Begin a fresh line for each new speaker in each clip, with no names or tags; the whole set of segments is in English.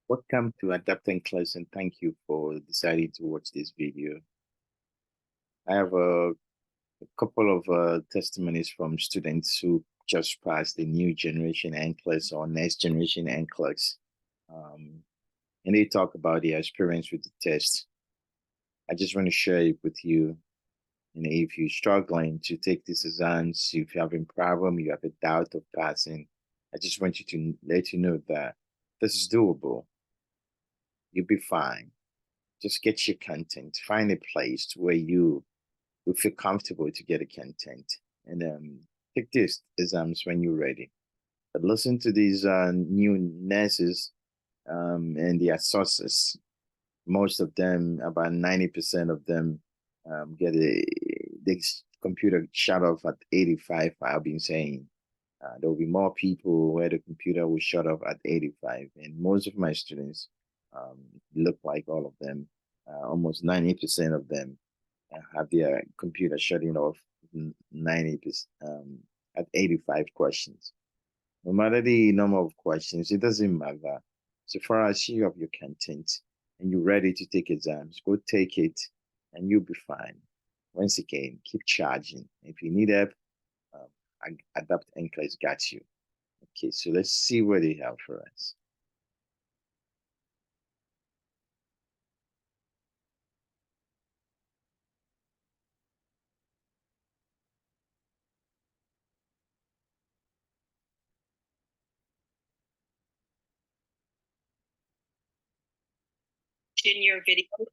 Welcome to Adapting Class, and thank you for deciding to watch this video. I have a couple of testimonies from students who just passed the new generation NCLEX or next generation NCLEX. And they talk about their experience with the test. I just want to share it with you. And if you're struggling to take these exams, if you're having problem, you have a doubt of passing, I just want you to let you know that this is doable. You'll be fine. Just get your content. Find a place where you will feel comfortable to get a content, and take these exams when you're ready. But listen to these new nurses and their sources. Most of them, about 90% of them, get the computer shut off at 85. I've been saying there will be more people where the computer will shut off at 85, and most of my students look like all of them. Almost 90% of them have their computer shutting off 90% at 85 questions. No matter the number of questions, it doesn't matter. So far as you have your content and you're ready to take exams, go take it and you'll be fine. Once again, keep charging. If you need help, Adapt NCLEX got you. Okay, so let's see what they have for us.
In your videos.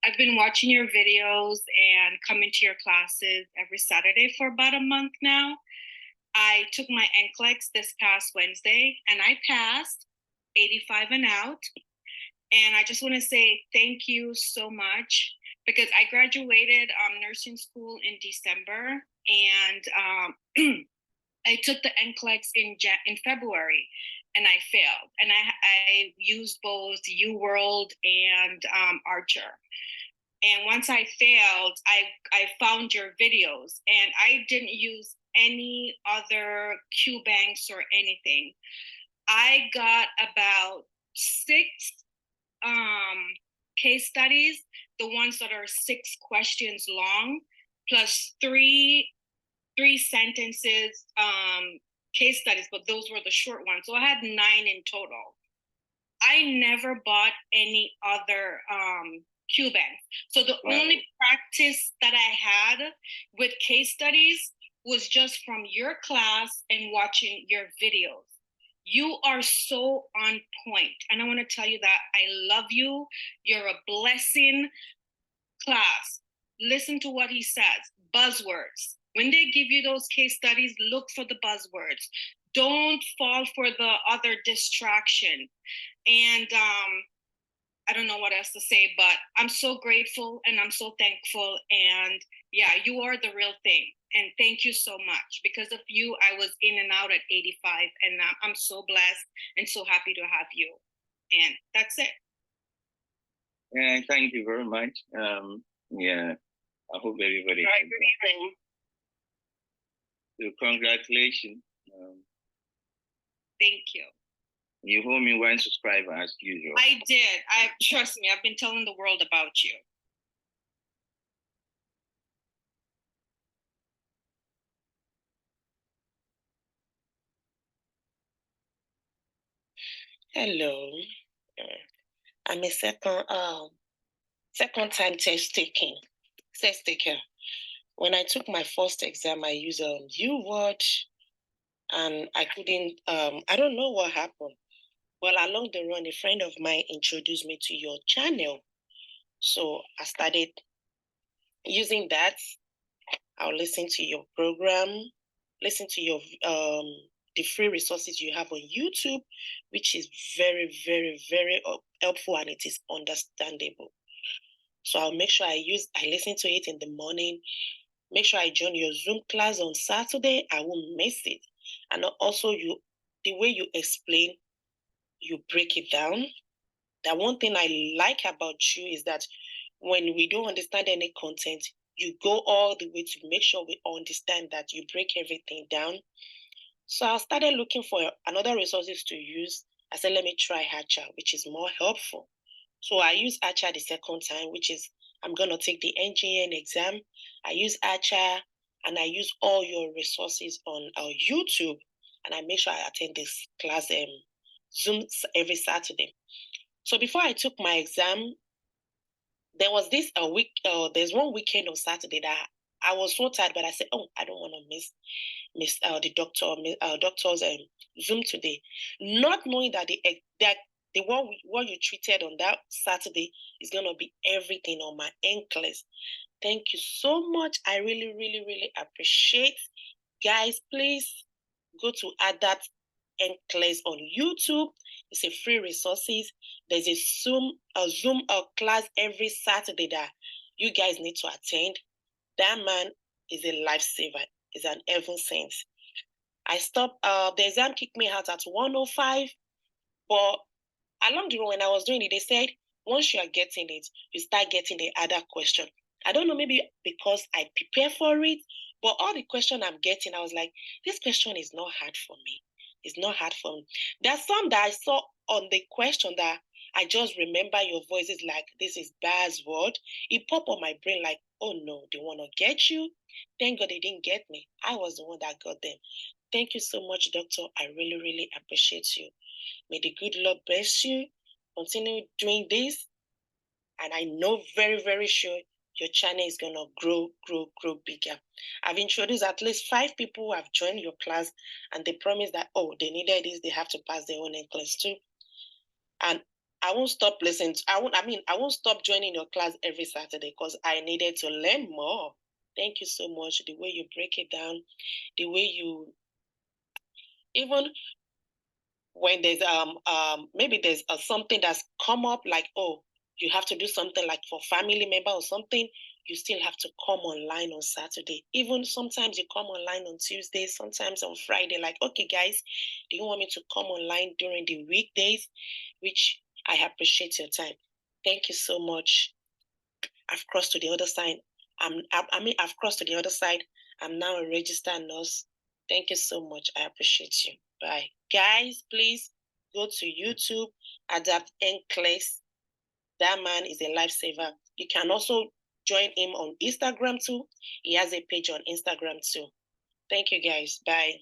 I've been watching your videos and coming to your classes every Saturday for about a month now. I took my NCLEX this past Wednesday and I passed 85 and out. And I just want to say thank you so much because I graduated nursing school in December and I took the NCLEX in February and I failed. And I used both UWorld and Archer. And once I failed, I found your videos and I didn't use any other Q banks or anything. I got about 6 case studies, the ones that are 6 questions long, plus three sentences case studies, but those were the short ones. So I had 9 in total. I never bought any other Q banks. So the only practice that I had with case studies was just from your class and watching your videos. You are so on point. And I want to tell you that I love you. You're a blessing. Class, listen to what he says. Buzzwords. When they give you those case studies, look for the buzzwords. Don't fall for the other distraction. And I don't know what else to say, but I'm so grateful and I'm so thankful. And yeah, you are the real thing. And thank you so much. Because of you, I was in and out at 85. And I'm so blessed and so happy to have you. And that's it.
Yeah, thank you very much. Yeah, I hope everybody. Good evening. So congratulations.
Thank you.
You owe me 1 subscriber as usual.
I did. Trust me, I've been telling the world about you.
Hello. I'm a second time test taker. When I took my first exam, I used UWord, and I couldn't. I don't know what happened. Well, along the run, a friend of mine introduced me to your channel, so I started using that. I'll listen to your program, listen to your the free resources you have on YouTube, which is very, very, very helpful, and it is understandable. So I'll make sure I listen to it in the morning. Make sure I join your Zoom class on Saturday. I won't miss it. And also the way you explain, you break it down. That one thing I like about you is that when we don't understand any content, you go all the way to make sure we understand that you break everything down. So I started looking for another resources to use. I said, let me try Hatcher, which is more helpful. So I use Hatcher the second time, which is I'm going to take the NGN exam. I use Hatcher and I use all your resources on YouTube. And I make sure I attend this class Zoom every Saturday. So before I took my exam, there was this there's one weekend on Saturday that I was so tired, but I said, oh, I don't want to miss the doctor's Zoom today, not knowing that the what you treated on that Saturday is gonna be everything on my NCLEX. Thank you so much. I really, really, really appreciate. Guys, please go to Adapt NCLEX on YouTube. It's a free resources. There's a Zoom class every Saturday that you guys need to attend. That man is a lifesaver. Is an heaven sent. I stopped. The exam kicked me out at 1:05, but along the road when I was doing it, they said once you are getting it, you start getting the other question. I don't know, maybe because I prepare for it, but all the question I'm getting, I was like, this question is not hard for me. It's not hard for me. There's some that I saw on the question that I just remember your voice is like, this is buzzword. It popped on my brain like, oh no, they want to get you. Thank God they didn't get me. I was the one that got them. Thank you so much, doctor. I really, really appreciate you. May the good Lord bless you. Continue doing this. And I know very, very sure your channel is going to grow bigger. I've introduced at least 5 people who have joined your class, and they promise that, oh, they needed this, they have to pass their own class too. And I won't stop listening. I won't stop joining your class every Saturday because I needed to learn more. Thank you so much. The way you break it down, the way you even when there's maybe there's something that's come up like, oh, you have to do something like for family member or something, you still have to come online on Saturday. Even sometimes you come online on Tuesday, sometimes on Friday, like, okay guys, do you want me to come online during the weekdays? Which I appreciate your time. Thank you so much. I've crossed to the other side. I've crossed to the other side. I'm now a registered nurse. Thank you so much. I appreciate you. Bye. Guys, please go to YouTube, Adapt NCLEX. That man is a lifesaver. You can also join him on Instagram too. He has a page on Instagram too. Thank you guys. Bye.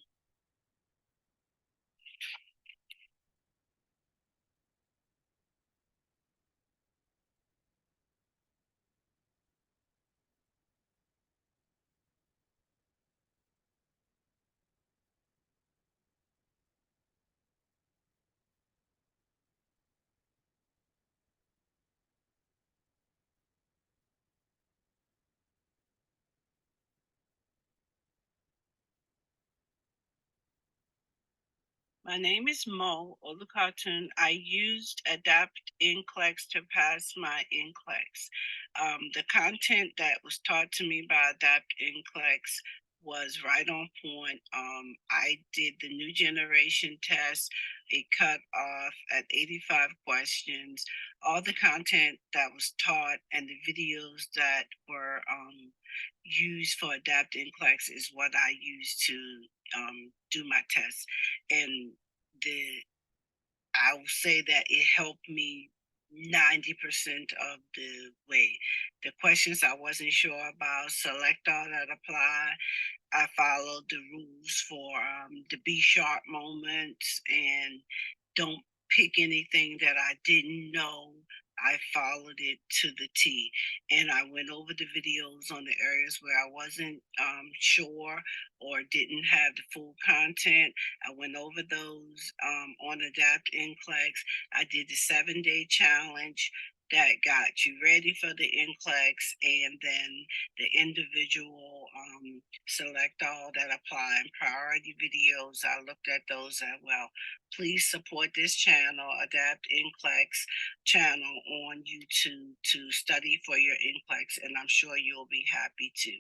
My name is Mo Olukartun. I used Adapt NCLEX to pass my NCLEX. The content that was taught to me by Adapt NCLEX was right on point. I did the new generation test. It cut off at 85 questions. All the content that was taught and the videos that were used for Adapt NCLEX is what I used to do my test. And I will say that it helped me 90% of the way. The questions I wasn't sure about, select all that apply. I followed the rules for the B sharp moments and don't pick anything that I didn't know. I followed it to the T, and I went over the videos on the areas where I wasn't sure or didn't have the full content. I went over those on Adapt NCLEX. I did the 7-day challenge that got you ready for the NCLEX, and then the individual select all that apply and priority videos. I looked at those as well. Please support this channel, Adapt NCLEX channel on YouTube to study for your NCLEX, and I'm sure you'll be happy too.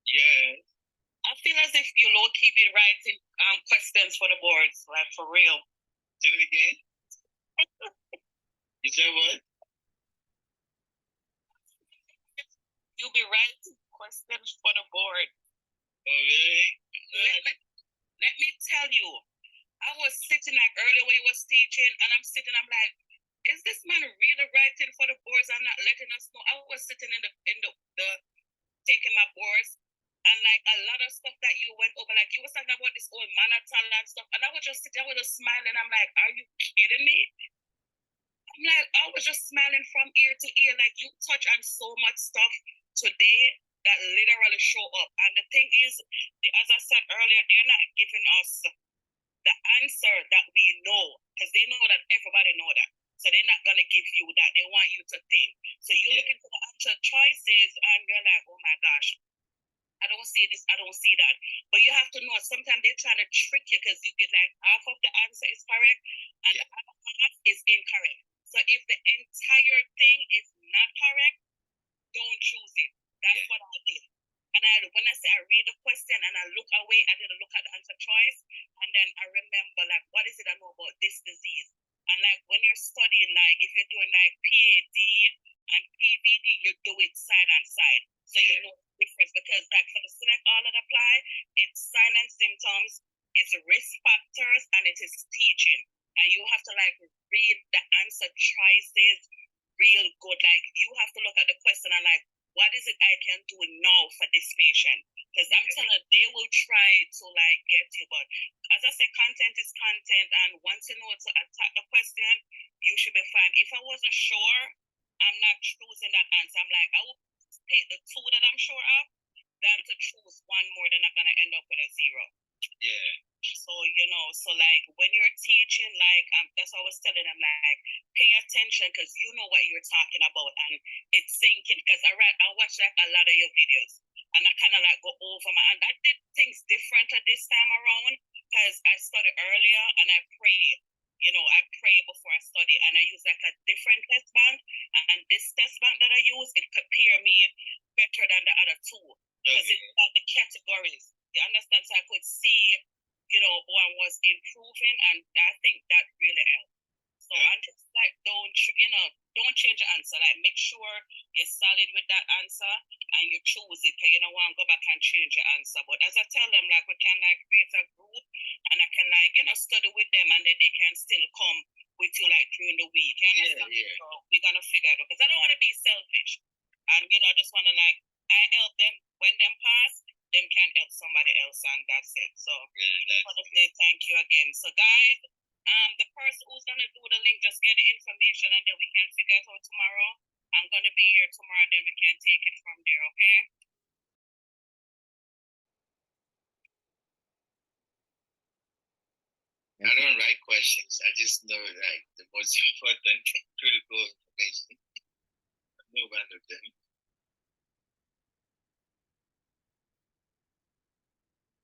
Yes.
as if you low-key be writing questions for the boards, like for real.
Do it again. You said what?
You'll be writing questions for the board.
Oh, really?
Let me tell you, I was sitting like earlier when he was teaching, and I'm like, is this man really writing for the boards and not letting us know? I was sitting in the taking my boards, and like a lot of stuff that you went over, like you was talking about this old manatal and stuff, and I was just sitting there with a smile, and I'm like, are you kidding me? I'm like, I was just smiling from ear to ear, like you touch on so much stuff today that literally show up. And the thing is, as I said earlier, they're not giving us the answer that we know, because they know that everybody know that. So they're not gonna give you that. They want you to think. So you look into the answer choices and you're like, oh my gosh, I don't see this, I don't see that. But you have to know sometimes they're trying to trick you, because you get like half of the answer is correct and the other half is incorrect. So if the entire thing is not correct, don't choose it. That's what I did. And when I say I read the question and I look away, I didn't look at the answer choice. And then I remember, like, what is it I know about this disease? And like when you're studying, like if you're doing like PAD and PVD, you do it side on side. So you know the difference, because like for the select all that apply, it's sign and symptoms, it's risk factors, and it is teaching. And you have to like read the answer choices real good. Like you have to look at the question and like, what is it I can do now for this patient? Because I'm telling you, they will try to like get you. But as I say, content is content, and once you know to attack the question, you should be fine. If I wasn't sure, I'm not choosing that answer. I'm like, I will take the two that I'm sure of than to choose one more, then I'm gonna end up with a zero.
Yeah.
So so like when you're teaching, like that's what I was telling them, like pay attention, because you know what you're talking about, and it's sinking. Because I watch like a lot of your videos, and I kind of like go over and I did things different this time around, because I studied earlier and I pray. I pray before I study, and I use like a different test bank, and this test bank that I use, it prepare me better than the other two, because it's like the categories. You understand? So I could see who I was improving, and I think that really helped. So I'm just like, don't change the answer. Like, make sure you're solid with that answer and you choose it. Because you don't want to go back and change your answer. But as I tell them, like, we can like create a group, and I can like study with them, and then they can still come with you like during the week. You understand? Yeah. So we're gonna figure it out, because I don't want to be selfish, and I just want to like I help them when them pass. Them can help somebody else, and that's it. So I want to say thank you again. So guys, the person who's gonna do the link, just get the information, and then we can figure it out tomorrow. I'm gonna be here tomorrow, and then we can take it from there, okay?
I don't write questions. I just know like the most important critical information. I know one of them.